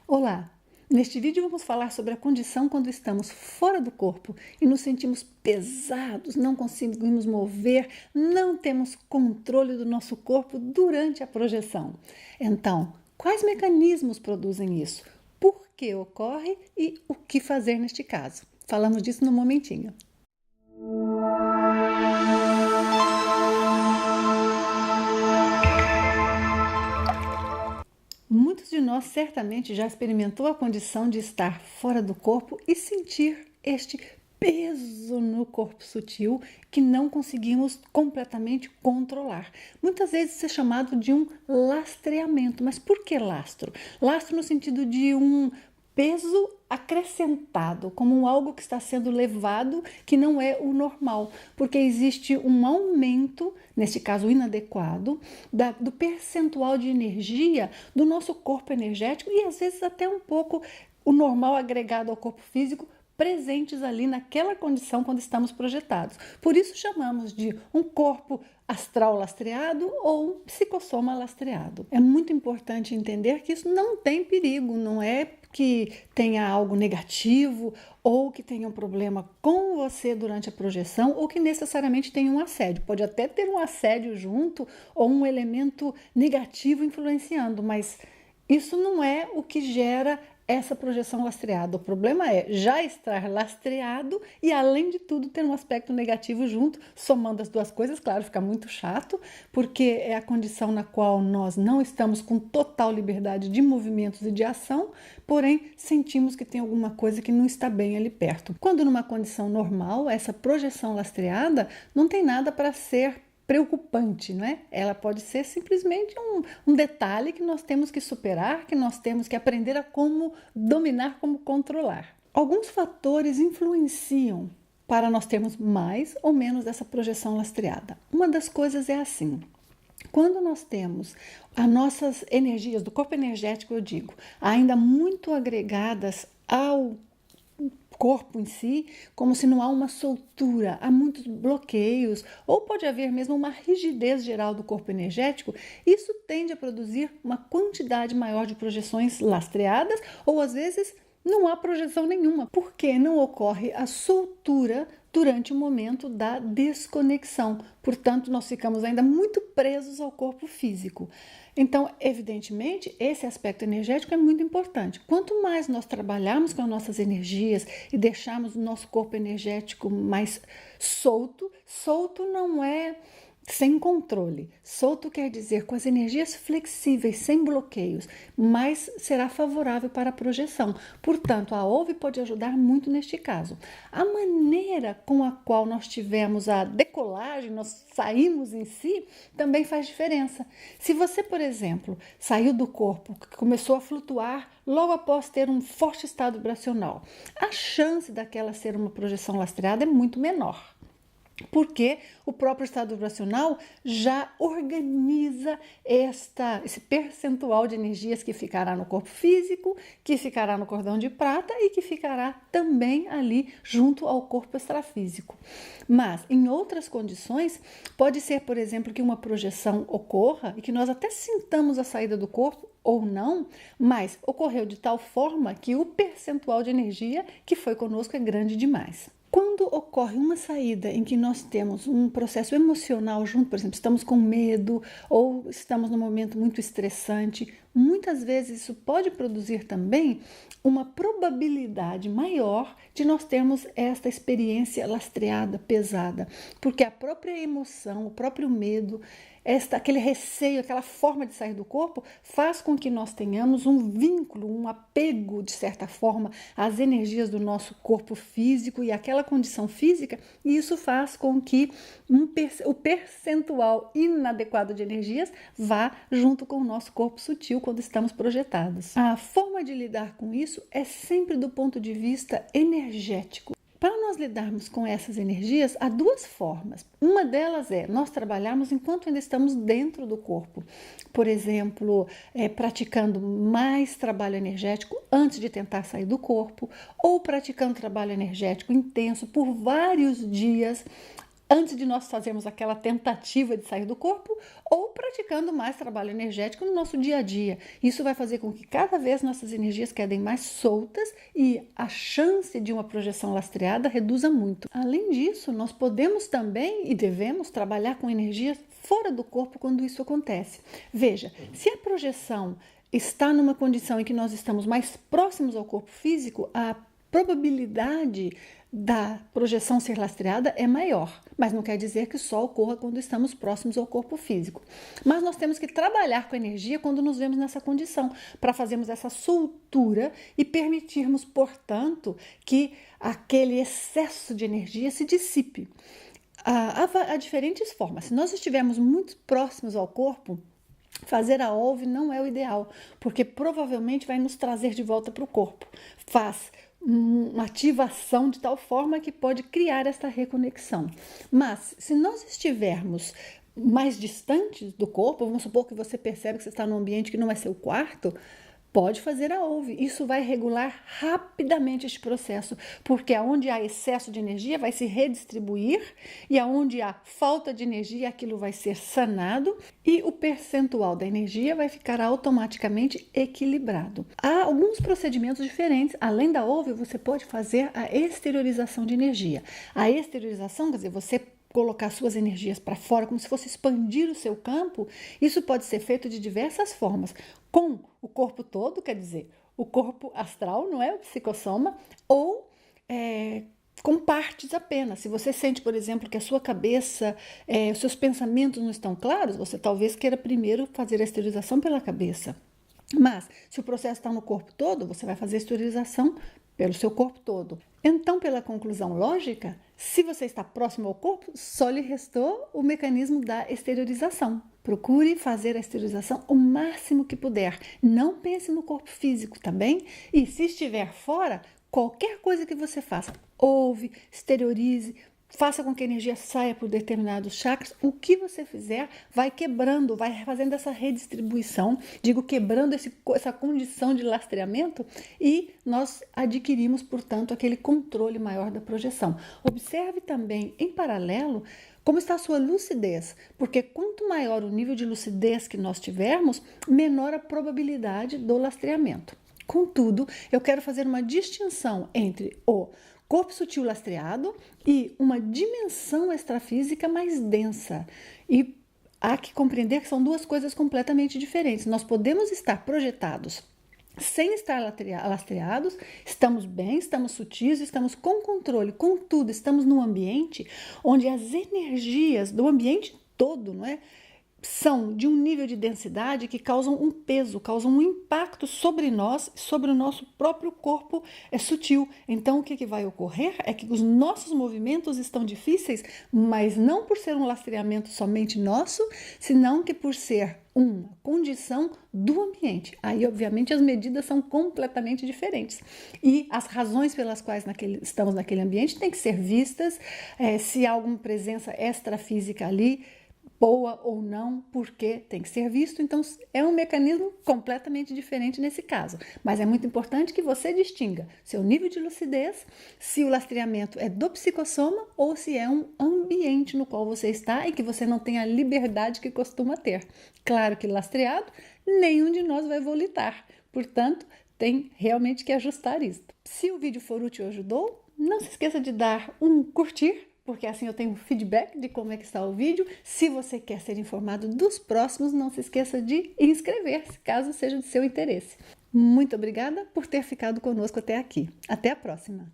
Olá! Neste vídeo vamos falar sobre a condição quando estamos fora do corpo e nos sentimos pesados, não conseguimos mover, não temos controle do nosso corpo durante a projeção. Então, quais mecanismos produzem isso? Por que ocorre e o que fazer neste caso? Falamos disso no momentinho. Muitos de nós certamente já experimentou a condição de estar fora do corpo e sentir este peso no corpo sutil que não conseguimos completamente controlar. Muitas vezes isso é chamado de um lastreamento. Mas por que lastro? Lastro no sentido de um peso acrescentado, como algo que está sendo levado que não é o normal, porque existe um aumento, nesse caso inadequado, do percentual de energia do nosso corpo energético e às vezes até um pouco o normal agregado ao corpo físico presentes ali naquela condição quando estamos projetados. Por isso chamamos de um corpo astral lastreado ou um psicossoma lastreado. É muito importante entender que isso não tem perigo, não é que tenha algo negativo ou que tenha um problema com você durante a projeção ou que necessariamente tenha um assédio. Pode até ter um assédio junto ou um elemento negativo influenciando, mas isso não é o que gera essa projeção lastreada. O problema é já estar lastreado e, além de tudo, ter um aspecto negativo junto, somando as duas coisas. Claro, fica muito chato, porque é a condição na qual nós não estamos com total liberdade de movimentos e de ação, porém sentimos que tem alguma coisa que não está bem ali perto. Quando numa condição normal, essa projeção lastreada não tem nada para ser preocupante, não é? Ela pode ser simplesmente um detalhe que nós temos que superar, que nós temos que aprender a como dominar, como controlar. Alguns fatores influenciam para nós termos mais ou menos dessa projeção lastreada. Uma das coisas é assim: quando nós temos as nossas energias do corpo energético, eu digo, ainda muito agregadas ao corpo em si, como se não há uma soltura, há muitos bloqueios, ou pode haver mesmo uma rigidez geral do corpo energético, isso tende a produzir uma quantidade maior de projeções lastreadas, ou às vezes não há projeção nenhuma, porque não ocorre a soltura durante o momento da desconexão. Portanto, nós ficamos ainda muito presos ao corpo físico. Então, evidentemente, esse aspecto energético é muito importante. Quanto mais nós trabalharmos com as nossas energias e deixarmos o nosso corpo energético mais solto, solto não é sem controle. Solto quer dizer com as energias flexíveis, sem bloqueios, mas será favorável para a projeção. Portanto, a OVE pode ajudar muito neste caso. A maneira com a qual nós tivemos a decolagem, nós saímos em si, também faz diferença. Se você, por exemplo, saiu do corpo, começou a flutuar logo após ter um forte estado vibracional, a chance daquela ser uma projeção lastreada é muito menor, porque o próprio estado vibracional já organiza esse percentual de energias que ficará no corpo físico, que ficará no cordão de prata e que ficará também ali junto ao corpo extrafísico. Mas em outras condições, pode ser, por exemplo, que uma projeção ocorra e que nós até sintamos a saída do corpo ou não, mas ocorreu de tal forma que o percentual de energia que foi conosco é grande demais. Quando ocorre uma saída em que nós temos um processo emocional junto, por exemplo, estamos com medo ou estamos num momento muito estressante, muitas vezes isso pode produzir também uma probabilidade maior de nós termos esta experiência lastreada, pesada, porque a própria emoção, o próprio medo, aquele receio, aquela forma de sair do corpo faz com que nós tenhamos um vínculo, um apego, de certa forma, às energias do nosso corpo físico e àquela condição física, e isso faz com que o percentual inadequado de energias vá junto com o nosso corpo sutil quando estamos projetados. A forma de lidar com isso é sempre do ponto de vista energético. Para nós lidarmos com essas energias, há duas formas. Uma delas é nós trabalharmos enquanto ainda estamos dentro do corpo. Por exemplo, praticando mais trabalho energético antes de tentar sair do corpo, ou praticando trabalho energético intenso por vários dias antes de nós fazermos aquela tentativa de sair do corpo, ou praticando mais trabalho energético no nosso dia a dia. Isso vai fazer com que cada vez nossas energias quedem mais soltas e a chance de uma projeção lastreada reduza muito. Além disso, nós podemos também e devemos trabalhar com energias fora do corpo quando isso acontece. Veja, se a projeção está numa condição em que nós estamos mais próximos ao corpo físico, a probabilidade da projeção ser lastreada é maior, mas não quer dizer que só ocorra quando estamos próximos ao corpo físico. Mas nós temos que trabalhar com a energia quando nos vemos nessa condição, para fazermos essa soltura e permitirmos, portanto, que aquele excesso de energia se dissipe. Há diferentes formas. Se nós estivermos muito próximos ao corpo, fazer a OLV não é o ideal, porque provavelmente vai nos trazer de volta para o corpo. Faz uma ativação de tal forma que pode criar esta reconexão. Mas se nós estivermos mais distantes do corpo, vamos supor que você percebe que você está num ambiente que não é seu quarto, pode fazer a OLV. Isso vai regular rapidamente este processo, porque aonde há excesso de energia vai se redistribuir e aonde há falta de energia, aquilo vai ser sanado e o percentual da energia vai ficar automaticamente equilibrado. Há alguns procedimentos diferentes. Além da OLV, você pode fazer a exteriorização de energia. A exteriorização, quer dizer, você colocar suas energias para fora, como se fosse expandir o seu campo. Isso pode ser feito de diversas formas, com o corpo todo, quer dizer, o corpo astral, não é? O psicossoma, ou com partes apenas. Se você sente, por exemplo, que a sua cabeça, os seus pensamentos não estão claros, você talvez queira primeiro fazer a esterilização pela cabeça. Mas, se o processo está no corpo todo, você vai fazer a esterilização pelo seu corpo todo. Então, pela conclusão lógica, se você está próximo ao corpo, só lhe restou o mecanismo da exteriorização. Procure fazer a exteriorização o máximo que puder. Não pense no corpo físico, tá bem? E se estiver fora, qualquer coisa que você faça, ouve, exteriorize, faça com que a energia saia por determinados chakras. O que você fizer vai quebrando, vai fazendo essa redistribuição, quebrando essa condição de lastreamento e nós adquirimos, portanto, aquele controle maior da projeção. Observe também, em paralelo, como está a sua lucidez, porque quanto maior o nível de lucidez que nós tivermos, menor a probabilidade do lastreamento. Contudo, eu quero fazer uma distinção entre o corpo sutil lastreado e uma dimensão extrafísica mais densa. E há que compreender que são duas coisas completamente diferentes. Nós podemos estar projetados sem estar lastreados, estamos bem, estamos sutis, estamos com controle. Contudo, estamos num ambiente onde as energias do ambiente todo, não é? São de um nível de densidade que causam um peso, causam um impacto sobre nós, sobre o nosso próprio corpo sutil. Então, o que vai ocorrer é que os nossos movimentos estão difíceis, mas não por ser um lastreamento somente nosso, senão que por ser uma condição do ambiente. Aí, obviamente, as medidas são completamente diferentes. E as razões pelas quais estamos naquele ambiente têm que ser vistas, se há alguma presença extrafísica ali, boa ou não, porque tem que ser visto. Então, é um mecanismo completamente diferente nesse caso. Mas é muito importante que você distinga seu nível de lucidez, se o lastreamento é do psicossoma ou se é um ambiente no qual você está e que você não tem a liberdade que costuma ter. Claro que lastreado, nenhum de nós vai volitar. Portanto, tem realmente que ajustar isso. Se o vídeo for útil e ajudou, não se esqueça de dar um curtir, porque assim eu tenho feedback de como é que está o vídeo. Se você quer ser informado dos próximos, não se esqueça de inscrever-se, caso seja de seu interesse. Muito obrigada por ter ficado conosco até aqui. Até a próxima!